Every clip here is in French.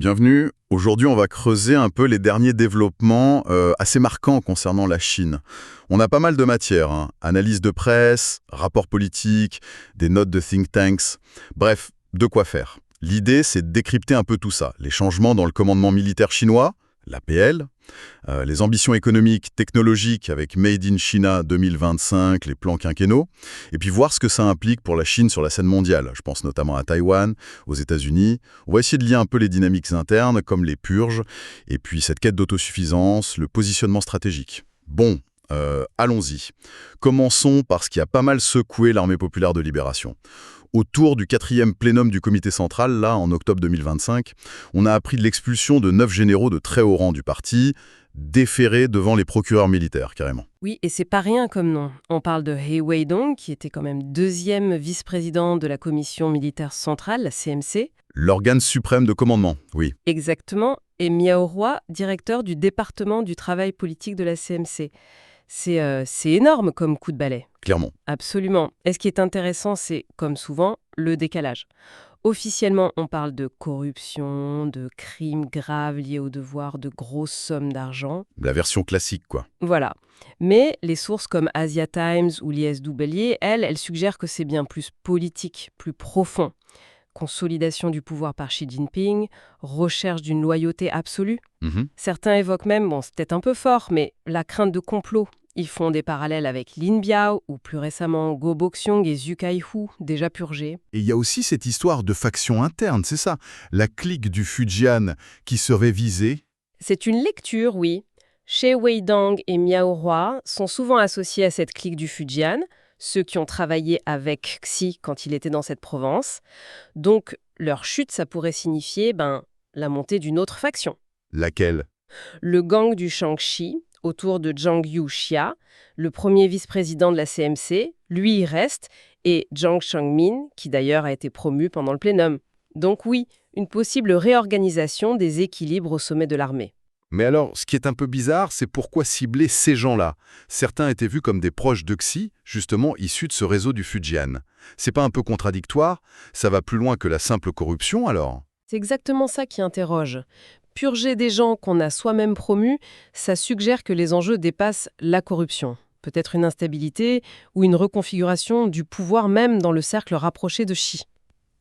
Bienvenue. Aujourd'hui, on va creuser un peu les derniers développements assez marquants concernant la Chine. On a pas mal de matières, hein. Analyse de presse, rapports politiques, des notes de think tanks. Bref, de quoi faire. L'idée, c'est de décrypter un peu tout ça. Les changements dans le commandement militaire chinois, l'APL, les ambitions économiques, technologiques avec Made in China 2025, les plans quinquennaux, et puis voir ce que ça implique pour la Chine sur la scène mondiale. Je pense notamment à Taïwan, aux États-Unis. On va essayer de lier un peu les dynamiques internes, comme les purges, et puis cette quête d'autosuffisance, le positionnement stratégique. Bon, allons-y. Commençons par ce qui a pas mal secoué l'armée populaire de libération. Autour du 4e plénum du comité central, là, en octobre 2025, on a appris de l'expulsion de 9 généraux de très haut rang du parti, déférés devant les procureurs militaires, carrément. Oui, et c'est pas rien comme nom. On parle de He Weidong, qui était quand même deuxième vice-président de la commission militaire centrale, la CMC. L'organe suprême de commandement, oui. Exactement, et Miao Hua, directeur du département du travail politique de la CMC. C'est énorme comme coup de balai. Clairement. Absolument. Et ce qui est intéressant, c'est, comme souvent, le décalage. Officiellement, on parle de corruption, de crimes graves liés au devoir de grosses sommes d'argent. La version classique, quoi. Voilà. Mais les sources comme Asia Times ou l'ISW, elles suggèrent que c'est bien plus politique, plus profond. Consolidation du pouvoir par Xi Jinping, recherche d'une loyauté absolue. Certains évoquent même, bon c'est peut-être un peu fort, mais la crainte de complot. Ils font des parallèles avec Lin Biao ou plus récemment Guo Boxiong et Zhu Kaihu, déjà purgés. Et il y a aussi cette histoire de faction interne, c'est ça, la clique du Fujian qui serait visée. C'est une lecture, oui. He Weidong et Miao Hua sont souvent associés à cette clique du Fujian, ceux qui ont travaillé avec Xi quand il était dans cette province. Donc, leur chute, ça pourrait signifier la montée d'une autre faction. Laquelle? Le gang du Shangxi, autour de Zhang Yuxia, le premier vice-président de la CMC, lui y reste, et Zhang Changmin, qui d'ailleurs a été promu pendant le plénum. Donc oui, une possible réorganisation des équilibres au sommet de l'armée. Mais alors, ce qui est un peu bizarre, c'est pourquoi cibler ces gens-là. Certains étaient vus comme des proches de Xi, justement issus de ce réseau du Fujian. C'est pas un peu contradictoire? Ça va plus loin que la simple corruption, alors? C'est exactement ça qui interroge. Purger des gens qu'on a soi-même promus, ça suggère que les enjeux dépassent la corruption. Peut-être une instabilité ou une reconfiguration du pouvoir même dans le cercle rapproché de Xi.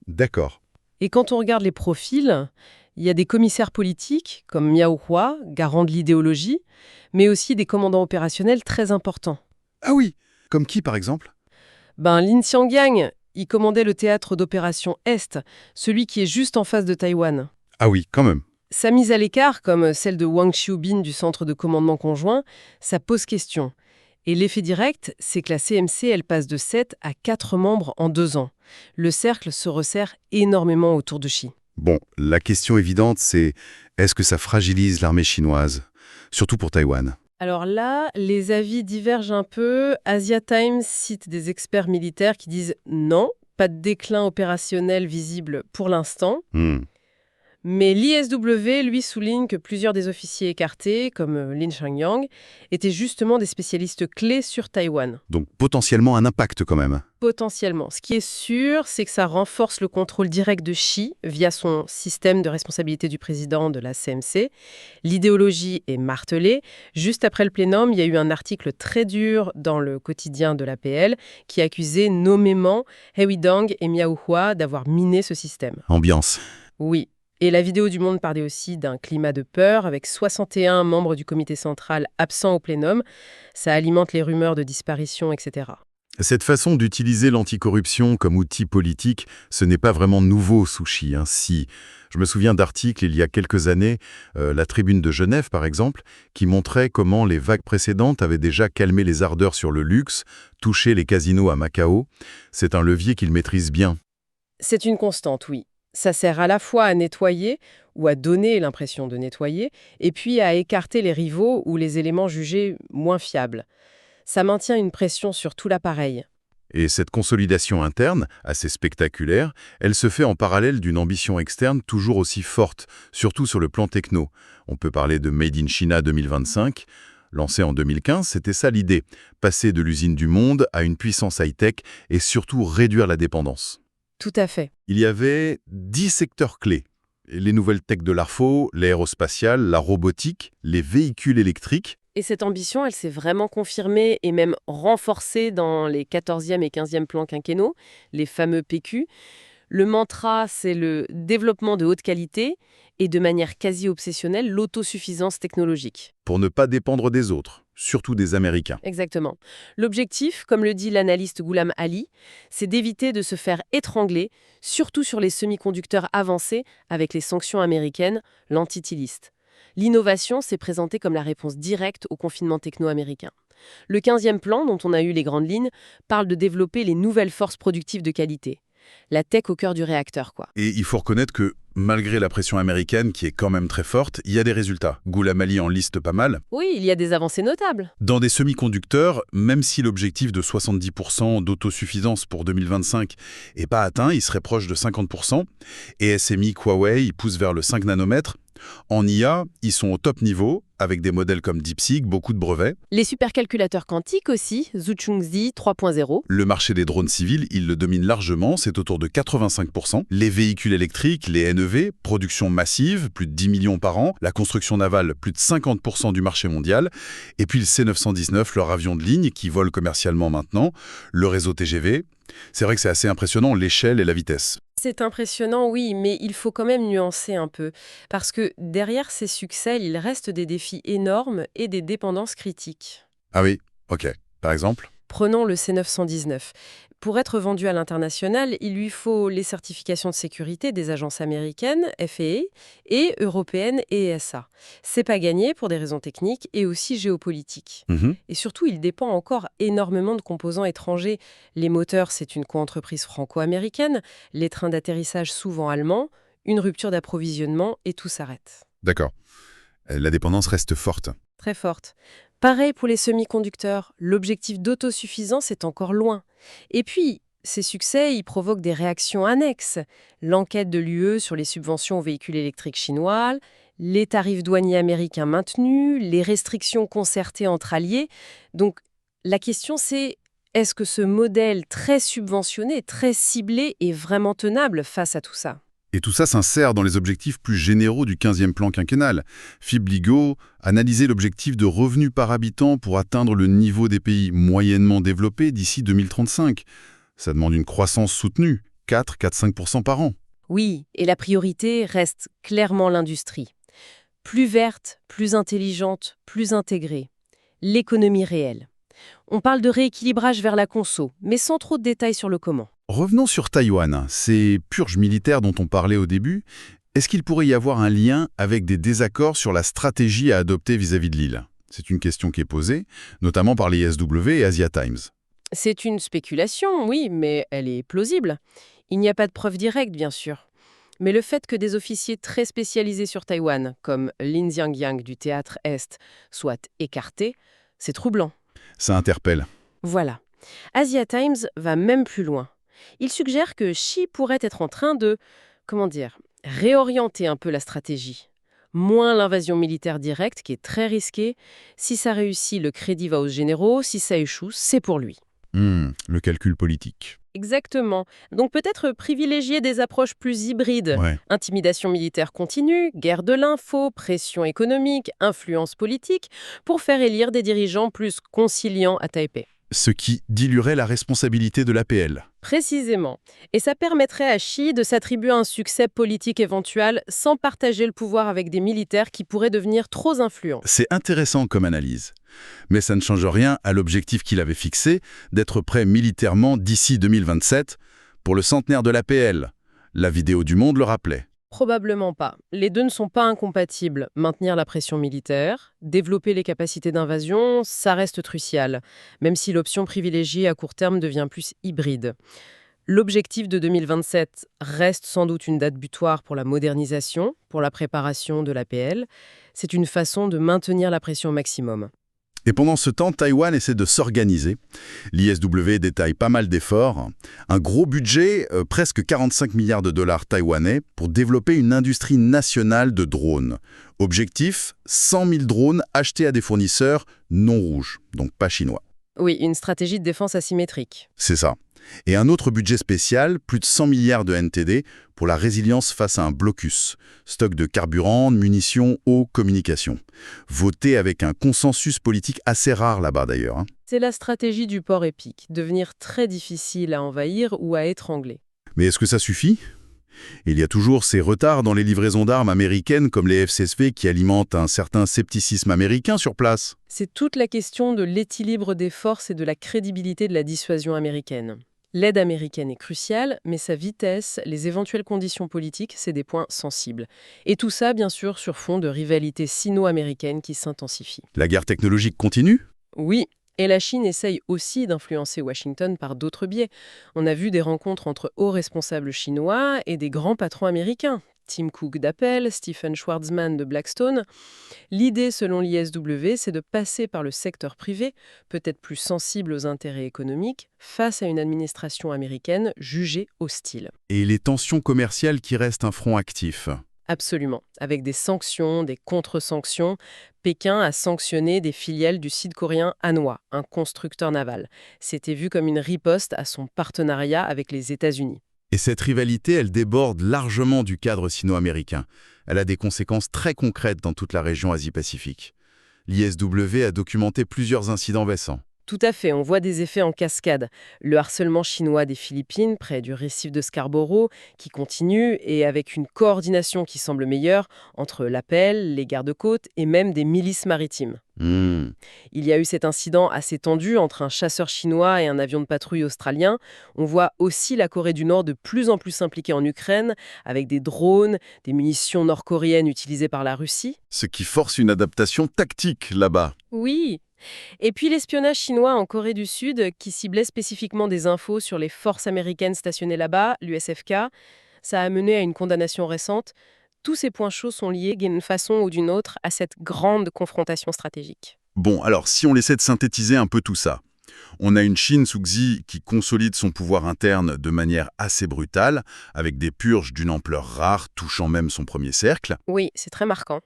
D'accord. Et quand on regarde les profils, il y a des commissaires politiques, comme Miao Hua, garant de l'idéologie, mais aussi des commandants opérationnels très importants. Ah oui, comme qui par exemple? Lin Xiangyang, il commandait le théâtre d'opération Est, celui qui est juste en face de Taïwan. Ah oui, quand même. Sa mise à l'écart, comme celle de Wang Xiubin du Centre de commandement conjoint, ça pose question. Et l'effet direct, c'est que la CMC, elle passe de 7 à 4 membres en 2 ans. Le cercle se resserre énormément autour de Xi. Bon, la question évidente, c'est est-ce que ça fragilise l'armée chinoise? Surtout pour Taïwan. Alors là, les avis divergent un peu. Asia Times cite des experts militaires qui disent non, pas de déclin opérationnel visible pour l'instant. Mais l'ISW, lui, souligne que plusieurs des officiers écartés, comme Lin Shangyang, étaient justement des spécialistes clés sur Taïwan. Donc potentiellement un impact quand même. Potentiellement. Ce qui est sûr, c'est que ça renforce le contrôle direct de Xi via son système de responsabilité du président de la CMC. L'idéologie est martelée. Juste après le plénum, il y a eu un article très dur dans le quotidien de l'APL qui accusait nommément He Weidong et Miao Hua d'avoir miné ce système. Ambiance. Oui. Et la vidéo du Monde parlait aussi d'un climat de peur, avec 61 membres du comité central absents au plénum. Ça alimente les rumeurs de disparition, etc. Cette façon d'utiliser l'anticorruption comme outil politique, ce n'est pas vraiment nouveau sous Xi. Si je me souviens d'articles il y a quelques années, la Tribune de Genève par exemple, qui montrait comment les vagues précédentes avaient déjà calmé les ardeurs sur le luxe, touché les casinos à Macao. C'est un levier qu'il maîtrise bien. C'est une constante, oui. Ça sert à la fois à nettoyer, ou à donner l'impression de nettoyer, et puis à écarter les rivaux ou les éléments jugés moins fiables. Ça maintient une pression sur tout l'appareil. Et cette consolidation interne, assez spectaculaire, elle se fait en parallèle d'une ambition externe toujours aussi forte, surtout sur le plan techno. On peut parler de Made in China 2025. Lancé en 2015, c'était ça l'idée, passer de l'usine du monde à une puissance high-tech et surtout réduire la dépendance. Tout à fait. Il y avait 10 secteurs clés. Et les nouvelles techs de l'ARFO, l'aérospatiale, la robotique, les véhicules électriques. Et cette ambition, elle s'est vraiment confirmée et même renforcée dans les 14e et 15e plans quinquennaux, les fameux PQ. Le mantra, c'est le développement de haute qualité et de manière quasi obsessionnelle, l'autosuffisance technologique. Pour ne pas dépendre des autres, surtout des Américains. Exactement. L'objectif, comme le dit l'analyste Ghulam Ali, c'est d'éviter de se faire étrangler, surtout sur les semi-conducteurs avancés avec les sanctions américaines, l'anti-T-list. L'innovation s'est présentée comme la réponse directe au confinement techno-américain. Le 15e plan, dont on a eu les grandes lignes, parle de développer les nouvelles forces productives de qualité. La tech au cœur du réacteur, quoi. Et il faut reconnaître que, malgré la pression américaine, qui est quand même très forte, il y a des résultats. Ghulam Ali en liste pas mal. Oui, il y a des avancées notables. Dans des semi-conducteurs, même si l'objectif de 70% d'autosuffisance pour 2025 n'est pas atteint, il serait proche de 50%, et SMI, Huawei, il pousse vers le 5 nanomètres. En IA, ils sont au top niveau, avec des modèles comme DeepSeek, beaucoup de brevets. Les supercalculateurs quantiques aussi, Zhuchungzi 3.0. Le marché des drones civils, il le domine largement, c'est autour de 85%. Les véhicules électriques, les NEV, production massive, plus de 10 millions par an. La construction navale, plus de 50% du marché mondial. Et puis le C919, leur avion de ligne, qui vole commercialement maintenant. Le réseau TGV. C'est vrai que c'est assez impressionnant, l'échelle et la vitesse. C'est impressionnant, oui, mais il faut quand même nuancer un peu. Parce que derrière ces succès, il reste des défis énormes et des dépendances critiques. Ah oui, ok. Par exemple ? Prenons le C919. Pour être vendu à l'international, il lui faut les certifications de sécurité des agences américaines, FAA, et européennes, EASA. C'est pas gagné pour des raisons techniques et aussi géopolitiques. Et surtout, il dépend encore énormément de composants étrangers. Les moteurs, c'est une coentreprise franco-américaine, les trains d'atterrissage souvent allemands, une rupture d'approvisionnement et tout s'arrête. D'accord. La dépendance reste forte. Très forte. Pareil pour les semi-conducteurs, l'objectif d'autosuffisance est encore loin. Et puis, ces succès, ils provoquent des réactions annexes. L'enquête de l'UE sur les subventions aux véhicules électriques chinois, les tarifs douaniers américains maintenus, les restrictions concertées entre alliés. Donc, la question c'est, est-ce que ce modèle très subventionné, très ciblé, est vraiment tenable face à tout ça ? Et tout ça s'insère dans les objectifs plus généraux du 15e plan quinquennal. Fibligo analysait l'objectif de revenus par habitant pour atteindre le niveau des pays moyennement développés d'ici 2035. Ça demande une croissance soutenue, 4-5% par an. Oui, et la priorité reste clairement l'industrie. Plus verte, plus intelligente, plus intégrée. L'économie réelle. On parle de rééquilibrage vers la conso, mais sans trop de détails sur le comment. Revenons sur Taïwan, ces purges militaires dont on parlait au début. Est-ce qu'il pourrait y avoir un lien avec des désaccords sur la stratégie à adopter vis-à-vis de l'île ? C'est une question qui est posée, notamment par les ISW et Asia Times. C'est une spéculation, oui, mais elle est plausible. Il n'y a pas de preuve directe, bien sûr. Mais le fait que des officiers très spécialisés sur Taïwan, comme Lin Xiangyang du Théâtre Est, soient écartés, c'est troublant. Ça interpelle. Voilà. Asia Times va même plus loin. Il suggère que Xi pourrait être en train de, réorienter un peu la stratégie. Moins l'invasion militaire directe, qui est très risquée. Si ça réussit, le crédit va aux généraux. Si ça échoue, c'est pour lui. Le calcul politique. Exactement. Donc peut-être privilégier des approches plus hybrides. Ouais. Intimidation militaire continue, guerre de l'info, pression économique, influence politique, pour faire élire des dirigeants plus conciliants à Taipei. Ce qui diluerait la responsabilité de l'APL. Précisément. Et ça permettrait à Xi de s'attribuer un succès politique éventuel sans partager le pouvoir avec des militaires qui pourraient devenir trop influents. C'est intéressant comme analyse. Mais ça ne change rien à l'objectif qu'il avait fixé d'être prêt militairement d'ici 2027 pour le centenaire de l'APL. La vidéo du Monde le rappelait. Probablement pas. Les deux ne sont pas incompatibles. Maintenir la pression militaire, développer les capacités d'invasion, ça reste crucial, même si l'option privilégiée à court terme devient plus hybride. L'objectif de 2027 reste sans doute une date butoir pour la modernisation, pour la préparation de l'APL. C'est une façon de maintenir la pression au maximum. Et pendant ce temps, Taïwan essaie de s'organiser. L'ISW détaille pas mal d'efforts. Un gros budget, presque 45 milliards de dollars taïwanais, pour développer une industrie nationale de drones. Objectif, 100 000 drones achetés à des fournisseurs non rouges, donc pas chinois. Oui, une stratégie de défense asymétrique. C'est ça. Et un autre budget spécial, plus de 100 milliards de NTD, pour la résilience face à un blocus. Stock de carburant, de munitions, eau, communication. Voté avec un consensus politique assez rare là-bas d'ailleurs, hein. C'est la stratégie du port épique, devenir très difficile à envahir ou à étrangler. Mais est-ce que ça suffit ? Il y a toujours ces retards dans les livraisons d'armes américaines comme les FCSV qui alimentent un certain scepticisme américain sur place. C'est toute la question de l'équilibre des forces et de la crédibilité de la dissuasion américaine. L'aide américaine est cruciale, mais sa vitesse, les éventuelles conditions politiques, c'est des points sensibles. Et tout ça, bien sûr, sur fond de rivalité sino-américaine qui s'intensifie. La guerre technologique continue ? Oui, et la Chine essaye aussi d'influencer Washington par d'autres biais. On a vu des rencontres entre hauts responsables chinois et des grands patrons américains. Tim Cook d'Apple, Stephen Schwarzman de Blackstone. L'idée, selon l'ISW, c'est de passer par le secteur privé, peut-être plus sensible aux intérêts économiques, face à une administration américaine jugée hostile. Et les tensions commerciales qui restent un front actif. Absolument. Avec des sanctions, des contre-sanctions, Pékin a sanctionné des filiales du sud-coréen Hanwha, un constructeur naval. C'était vu comme une riposte à son partenariat avec les États-Unis. Et cette rivalité, elle déborde largement du cadre sino-américain. Elle a des conséquences très concrètes dans toute la région Asie-Pacifique. L'ISW a documenté plusieurs incidents récents. Tout à fait, on voit des effets en cascade. Le harcèlement chinois des Philippines, près du récif de Scarborough, qui continue, et avec une coordination qui semble meilleure entre l'appel, les gardes-côtes et même des milices maritimes. Il y a eu cet incident assez tendu entre un chasseur chinois et un avion de patrouille australien. On voit aussi la Corée du Nord de plus en plus impliquée en Ukraine, avec des drones, des munitions nord-coréennes utilisées par la Russie. Ce qui force une adaptation tactique là-bas. Oui. Et puis l'espionnage chinois en Corée du Sud, qui ciblait spécifiquement des infos sur les forces américaines stationnées là-bas, l'USFK, ça a mené à une condamnation récente. Tous ces points chauds sont liés d'une façon ou d'une autre à cette grande confrontation stratégique. Bon, alors si on essaie de synthétiser un peu tout ça, on a une Chine sous Xi qui consolide son pouvoir interne de manière assez brutale, avec des purges d'une ampleur rare touchant même son premier cercle. Oui, c'est très marquant.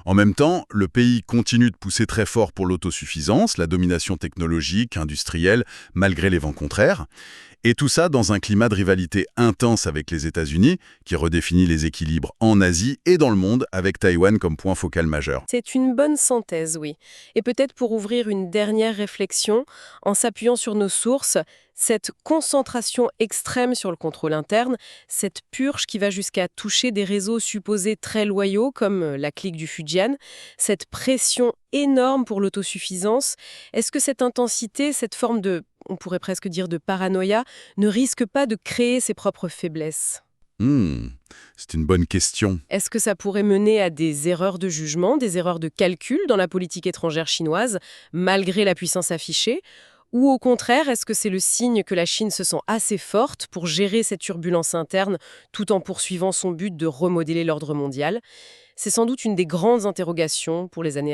En même temps, le pays continue de pousser très fort pour l'autosuffisance, la domination technologique, industrielle, malgré les vents contraires. Et tout ça dans un climat de rivalité intense avec les États-Unis, qui redéfinit les équilibres en Asie et dans le monde, avec Taïwan comme point focal majeur. C'est une bonne synthèse, oui. Et peut-être pour ouvrir une dernière réflexion, en s'appuyant sur nos sources, cette concentration extrême sur le contrôle interne, cette purge qui va jusqu'à toucher des réseaux supposés très loyaux comme la clique du Fujian, cette pression énorme pour l'autosuffisance, est-ce que cette intensité, cette forme de, on pourrait presque dire de paranoïa, ne risque pas de créer ses propres faiblesses ? C'est une bonne question. Est-ce que ça pourrait mener à des erreurs de jugement, des erreurs de calcul dans la politique étrangère chinoise, malgré la puissance affichée ? Ou au contraire, est-ce que c'est le signe que la Chine se sent assez forte pour gérer cette turbulence interne tout en poursuivant son but de remodeler l'ordre mondial ? C'est sans doute une des grandes interrogations pour les années à venir.